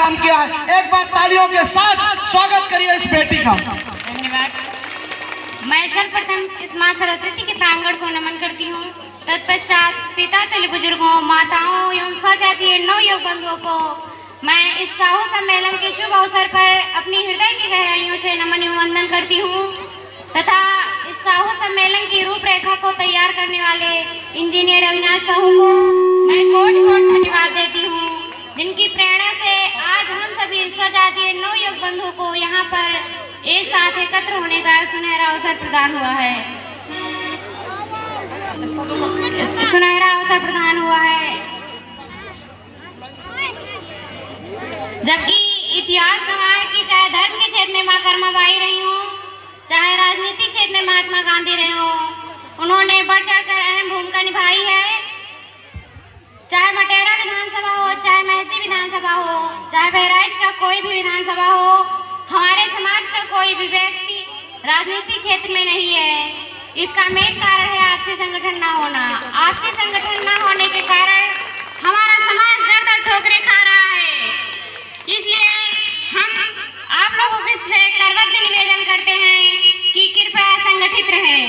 काम किया है। एक बार तालियों के साथ स्वागत करिए इस बेटी का। धन्यवाद। मैं सर्वप्रथम इस माँ सरस्वती के प्रांगण को नमन करती हूँ। तत्पश्चात पिता तुल्य बुजुर्गों, माताओं एवं स्वजातीय नवयुवक बंधुओं को मैं इस साहू सम्मेलन के शुभ अवसर पर अपनी हृदय की गहराइयों से नमन एवं वंदन करती हूँ तथा इस साहू सम्मेलन की रूपरेखा को तैयार करने वाले इंजीनियर अविनाश साहू को मैं कोटि-कोटि धन्यवाद देती हूँ, जिनकी प्रेरणा से आज हम सभी स्वजातीय नवयुवक बंधुओं को यहाँ पर एक साथ एकत्र होने का सुनहरा अवसर प्रदान हुआ है। सुनहरा अवसर प्रदान हुआ है, जबकि इतिहास गवाह है कि चाहे धर्म के क्षेत्र में मां कर्माबाई रही हो, चाहे राजनीतिक क्षेत्र में महात्मा गांधी रहे हो, उन्होंने बढ़ चढ़कर अहम भूमिका निभाई है। चाहे मटेरा विधानसभा हो, चाहे महसी विधानसभा हो, चाहे बहराइच का कोई भी विधानसभा हो, हमारे समाज का कोई भी व्यक्ति राजनीतिक क्षेत्र में नहीं है। इसका मेन कारण है आपसी संगठन ना होना। आपसी संगठन ना होने के कारण हमारा समाज दर दर ठोकरें खा रहा है। इसलिए हम आप लोगों से करवत निवेदन करते हैं कि कृपया संगठित रहें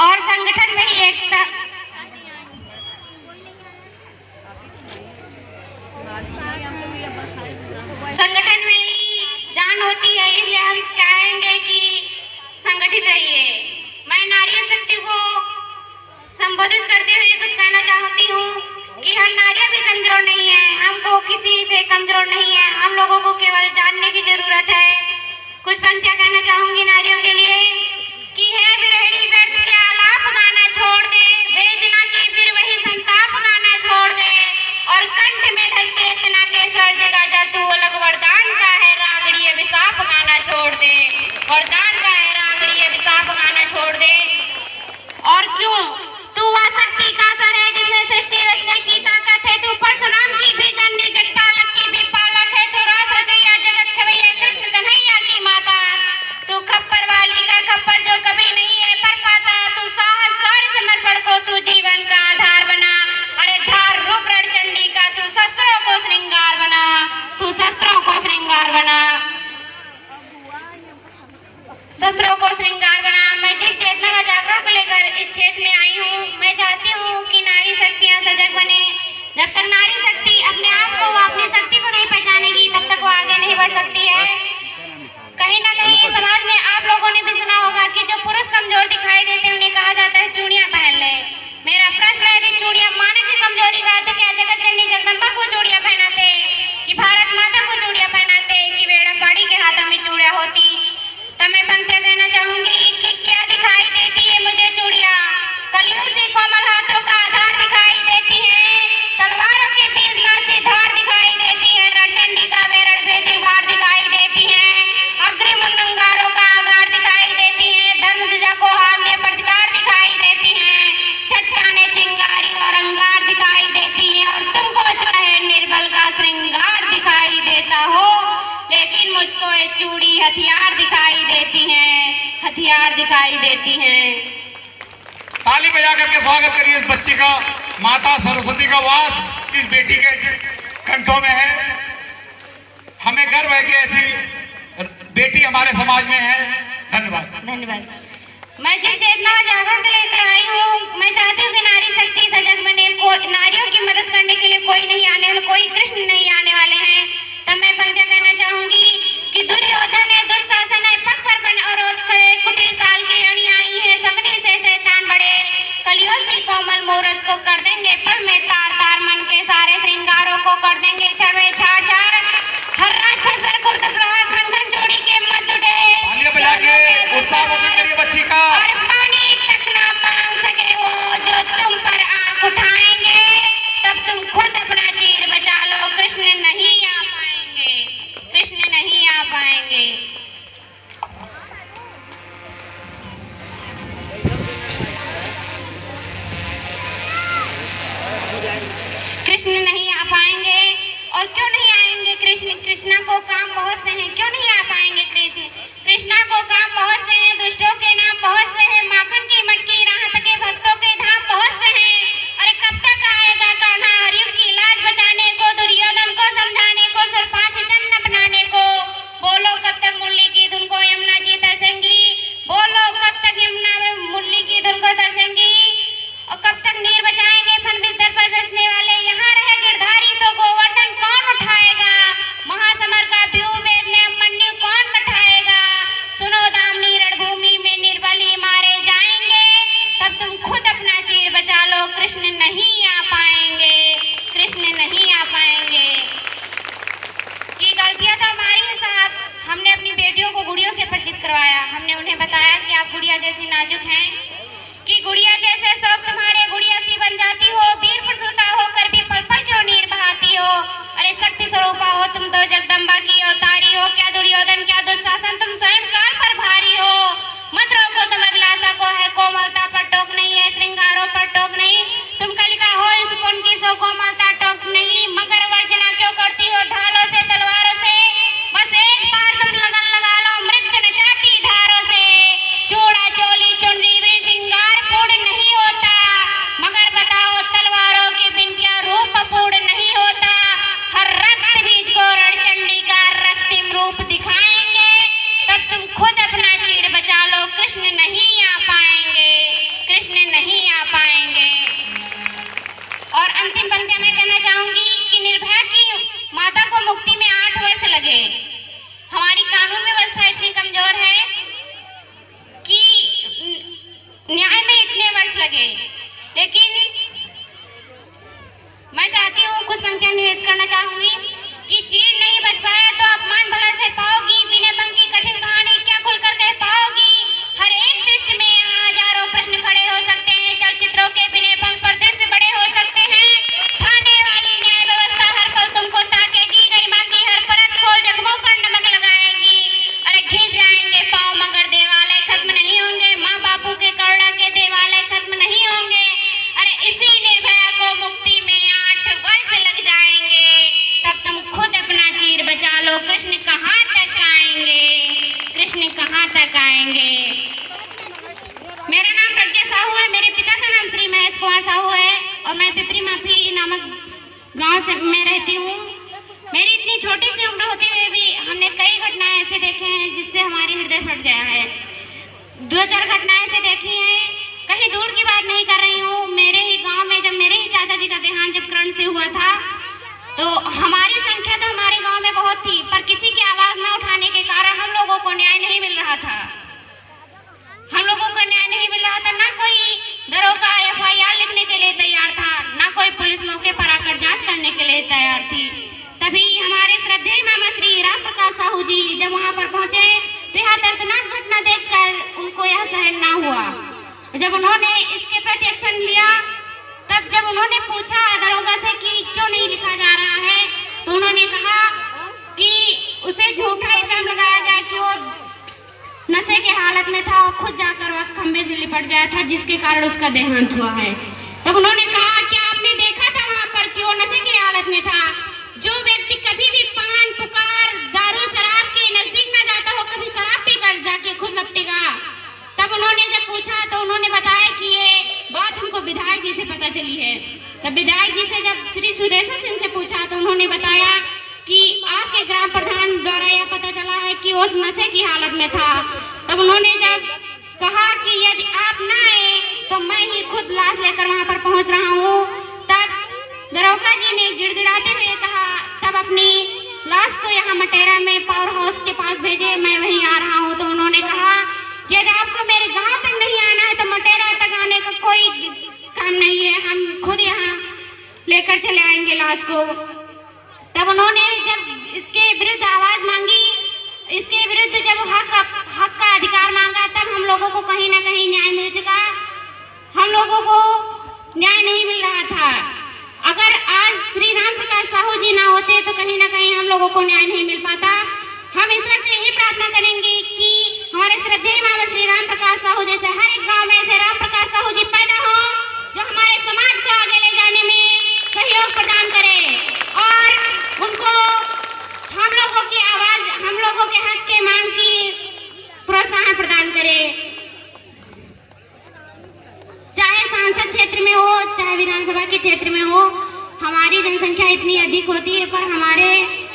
और संगठन में ही एकता संगठन में ही जान होती है। इसलिए हम चाहेंगे कि संगठित रहिए। मैं नारी शक्ति को संबोधित करते हुए कुछ कहना चाहती हूँ कि हम नारियां भी कमजोर नहीं है, हमको किसी से कमजोर नहीं है, हम लोगों को केवल जानने की जरूरत है। कुछ पंक्तियां कहना चाहूंगी नारियों के लिए कि है विरहिणी व्यर्थ के आलाप गाना छोड़ दे, वेदना के फिर वही संताप गाना छोड़ दे, और कंठ में धर चेतना के स्वर जगा जा तू अलग वरदान का है रागड़ी अभिशाप गाना छोड़ दे, वरदान का है रागड़ी अभिशाप गाना छोड़ दे। और क्यों तू वह शक्ति का स्वर है जिसमें सृष्टि रचने की ताकत है, तू परशुराम की भी जननी जगपालक की भी पालक है, तू रास रचैया जगत खवैया कृष्ण कन्हैया की माता, तू खप्पर वाली का खप्पर जो कभी नहीं है पर पाता, तू साहस शौर्य समर्पण को तू जीवन का आधार बना, अरे धार रूप रण चंडी का तू शस्त्रों को श्रृंगार बना, तू शस्त्रों को श्रृंगार बना, शस्त्रों को श्रृंगार बना। मैं जिस चेतना का जागरण को लेकर इस क्षेत्र में आई हूँ, मैं चाहती हूँ कि नारी शक्तियाँ सजग बने। जब तक नारी शक्ति अपने आप को व अपनी शक्ति को नहीं पहचानेगी तब तक वो आगे नहीं बढ़ सकती है। कहीं ना कहीं समाज में आप लोगों ने भी सुना होगा कि जो पुरुष कमजोर दिखाई देते हैं उन्हें कहा जाता है चूड़ियां पहन ले। मेरा प्रश्न है कि चूड़ियां माने की कमजोरी का, तो क्या जगत जननी जगदम्बा को चूड़ियां पहनाते, कि भारत माता को चूड़ियां पहनाते, कि बेड़ा पाड़ी के हाथों में चूड़ियां होती? तब मैं पंक्तियां कहना चाहूंगी कि क्या दिखाई देती है मुझे चूड़ियां, कलियों से कोमल हाथों का आधार दिखाई देती है, तलवारों के बीच नाचती धार दिखाई देती है, रणचंडी का बेरड़ भेदी वार दिखाई देती है, अग्रिम अंगारों का आगार दिखाई देती है, धर्म ध्वजा को आगे प्रतिकार दिखाई देती है, चट्टाने चिंगारी और अंगार दिखाई देती है, और तुमको चाहे निर्बल का श्रृंगार दिखाई देता हो, लेकिन मुझको ये चूड़ी हथियार दिखाई देती हैं, हथियार दिखाई देती हैं। ताली बजा करके स्वागत करिए इस बच्ची का। माता सरस्वती का वास इस बेटी के कंठों में है। हमें गर्व है कि ऐसी बेटी हमारे समाज में है। धन्यवाद। धन्यवाद। मैं जिस चेतना व जागरण को लेकर आई हूँ, मैं चाहती हूँ कि नारी शक्ति सजग बने। नारियों की मदद करने के लिए कोई नहीं आने वाले, कोई कृष्ण नहीं आने वाले हैं। तब मैं पंक्तियां कहना चाहूंगी कि दुर्योधन है, दुशासन है, पग पर बन और खड़े, कुटिल काल के अनुयायी है, सबने से शैतान बड़े, कलियों से कोमल मूरत को कर देंगे पल में तार तार, मन के सारे श्रृंगारों को कर देंगे छड़ में छाड़ छाड़, हर राक्षस पर कुर्त प्रहार, खंडन जोड़ी के मत उठे, तालियां बजा के उत्साह करिए बच्ची का। और पानी तक ना मांग सके वो जो तुम पर आंख उठाएंगे, तब तुम खुद अपना चीर बचा लो, कृष्ण नहीं आ पाएंगे, कृष्ण नहीं आ पाएंगे। कृष्ण नहीं आ पाएंगे। और क्यों नहीं आएंगे कृष्ण? कृष्णा को काम बहुत से हैं, क्यों नहीं आ पाएंगे कृष्ण? कृष्णा को काम बहुत से हैं, दुष्टों के नाम बहुत से हैं, माखन की मटकी राहत के भक्तों के धाम बहुत से हैं। अरे कब तक आएगा कान्हा हरिम की लाज बचाने को, दुर्योधन को समझाने को, सिर्फ 5 हमने अपनी बेटियों को गुड़ियों से परिचित करवाया। हमने उन्हें बताया कि आप गुड़िया जैसी नाजुक हैं, कि गुड़िया जैसे शौक तुम्हारे गुड़िया सी बन जाती हो, वीर प्रसूता होकर भी पल पल क्यों नीर बहाती हो। अरे शक्ति स्वरूपा हो तुम तो, जगदम्बा की अवतारी हो, क्या दुर्योधन क्या दुशासन, तुम स्वयं काल पर भारी हो। मत रोको तुम अभिलाषा को, है कोमलता पर टोक नहीं, है श्रृंगारों पर टोक नहीं। तुम कलिका हो इस कुंड की, सो कोमलता टोक नहीं। मगर वर्जना क्यों करती हो ढालों से तलवारों से, बस एक बार तुम लगन लगा लो मृत्यु नचाती धारों से। चूड़ा चोली चुनरी में श्रृंगार पूर्ण नहीं होता, मगर बताओ तलवारों के बिन क्या रूप पूर्ण नहीं होता। हर रक्त बीज को रणचंडी का रक्तिम रूप दिखाएंगे, तब तुम खुद अपना चीर बचा लो, कृष्ण नहीं आ पाएंगे, कृष्ण नहीं आ पाएंगे। और अंतिम पंक्ति में कहना चाहूंगी कि निर्भया की माता को मुक्ति में 8 वर्ष लगे। हमारी कानून व्यवस्था इतनी कमजोर है कि न्याय में इतने वर्ष लगे, लेकिन मैं चाहती हूँ कुछ पंक्तियां निवेदित करना चाहूंगी कि चीर नहीं बच पाया तो अपमान भला से पाओगी, बिना पंख की कठिन कहानी क्या खुलकर कह पाओगी। हर एक दृष्टि में यहाँ हजारों प्रश्न खड़े हो सकते हैं, चलचित्रों के बिना पंख पर दृश्य बड़े हो सकते हैं। थाने वाली न्याय व्यवस्था हर पल तुमको ताकेगी, गरिमा की हर परत खोल जख्मों पर नमक लगाएगी। अरे घिस जाएंगे पाँव मगर देवालय खत्म नहीं होंगे, माँ बापू के करुणा के देवालय खत्म नहीं होंगे। अरे इसी निर्भया को मुक्ति में 8 वर्ष लग जाएंगे, तब तुम खुद अपना चीर बचा लो, कृष्ण कहाँ तक आएंगे, कृष्ण कहाँ तक आएंगे। मेरा नाम प्रज्ञा साहू है, मेरे पिता का नाम श्री महेश कुमार साहू है और मैं पिपरी माफी नामक गांव से मैं रहती हूँ। मेरी इतनी छोटी सी उम्र होते हुए भी हमने कई घटनाएं ऐसे देखे हैं जिससे हमारी हृदय फट गया है। 2-4 घटनाएं ऐसे देखी हैं, कहीं दूर की बात नहीं कर रही हूँ। मेरे ही गांव में जब मेरे ही चाचा जी का देहांत जब करंट से हुआ था, तो हमारी संख्या तो हमारे गांव में बहुत थी, पर किसी की आवाज न उठाने के कारण हम लोगों को न्याय नहीं मिल रहा था। हम लोगों को न्याय नहीं मिल रहा था, ना कोई दरोगा FIR लिखने के लिए तैयार था, ना कोई पुलिस मौके पर आकर जांच करने के लिए तैयार थी। तभी हमारे श्रद्धेय मामा श्री राम प्रकाश साहू जी जब वहां पर पहुंचे तो यह दर्दनाक घटना देखकर उनको यह सहन ना हुआ। जब उन्होंने इसके प्रति एक्शन लिया, तब जब उन्होंने पूछा दरोगा से कि क्यों नहीं लिखा जा रहा है, तो उन्होंने कहा कि उसे झूठा इल्जाम लगाया गया कि वो नशे के हालत में था और खुद जाकर वह खंबे से लिपट गया था, जिसके कारण उसका देहांत हुआ है। तब उन्होंने कहा कि आपने देखा था वहां पर कि वो नशे की हालत में था। जो व्यक्ति कभी भी पान पुकार दारू शराब के नजदीक न जाता हो, कभी शराब पीकर जाके खुद लपटेगा। तब उन्होंने जब पूछा तो उन्होंने बताया कि ये बात हमको विधायक जी से पता चली है। तब विधायक जी से जब श्री सुरेश्वर सिंह से पूछा तो उन्होंने बताया कि आपके ग्राम प्रधान द्वारा यह पता चला है कि वो नशे की हालत में था। तब उन्होंने जब कहा कि यदि आप ना आए तो मैं ही खुद लाश लेकर वहां पर पहुंच रहा हूं, तब दरोगा जी ने गिड़गिड़ाते हुए कहा, तब अपनी लाश को यहाँ मटेरा में पावर हाउस के पास भेजे, मैं वहीं आ रहा हूँ। तो उन्होंने कहा यदि आपको मेरे गांव तक नहीं आना है तो मटेरा तक आने का कोई काम नहीं है, हम खुद यहाँ लेकर चले आएंगे लाश को। तब उन्होंने जब इसके विरुद्ध आवाज मांगी, इसके विरुद्ध जब हक का अधिकार मांगा, तब हम लोगों को कहीं ना कहीं न्याय मिल चुका। हम लोगों को न्याय नहीं मिल रहा था। अगर आज श्री राम प्रकाश साहू जी ना होते तो कहीं ना कहीं हम लोगों को न्याय नहीं मिल पाता। हम ईश्वर से यही प्रार्थना करेंगे कि हमारे श्रद्धेय बाबा श्री राम प्रकाश साहू जैसे हर एक गांव में ऐसे राम प्रकाश साहू जी पैदा हो, जो हमारे समाज को आगे ले जाने में सहयोग प्रदान करे और उनको हम लोगों की आवाज, हम लोगों के हक के मांग की प्रोत्साहन प्रदान करे। चाहे सांसद क्षेत्र में हो, चाहे विधानसभा के क्षेत्र में हो, हमारी जनसंख्या इतनी अधिक होती है पर हमारे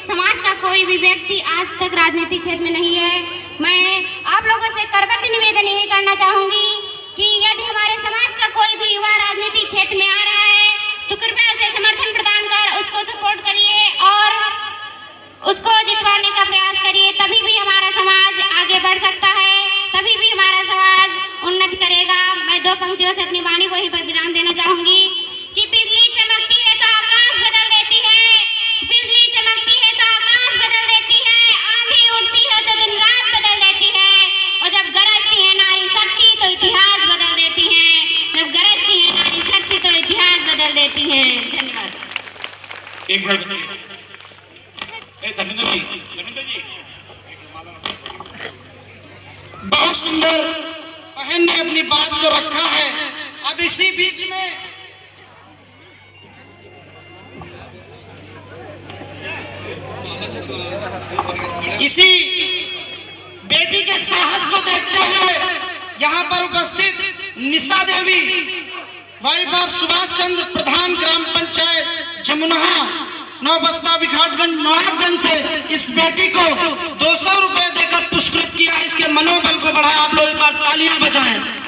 समाज का कोई भी व्यक्ति आज तक राजनीतिक क्षेत्र में नहीं है। मैं आप लोगों से करबद्ध निवेदन यही करना चाहूंगी कि यदि हमारे समाज का कोई भी युवा राजनीतिक क्षेत्र में आ रहा है तो कृपया उसे समर्थन प्रदान कर उसको सपोर्ट करिए और उसको जितवाने का प्रयास करिए। तभी भी हमारा समाज आगे बढ़ सकता है, तभी भी हमारा समाज उन्नति करेगा। मैं 2 पंक्तियों से अपनी वाणी को ही पर विराम देना चाहूंगी कि बिजली चमकती है तो आकाश बदल देती है, बिजली चमकती है तो आकाश बदल देती है, आंधी उठती है तो एक मिनट धर्मेंद्र जी बहुत सुंदर बहन ने अपनी बात को रखा है। अब इसी बीच में इसी बेटी के साहस को देखते हुए यहाँ पर उपस्थित निशा देवी, वाइफ ऑफ सुभाष चंद्र प्रधान, ग्राम पंचायत जमुनहा, नौबस्ता, विघाटगंज, नवाबगंज से इस बेटी को 200 रुपए देकर पुरस्कृत किया। इसके मनोबल को बढ़ाया। आप लोग एक बार तालियां बजाएं।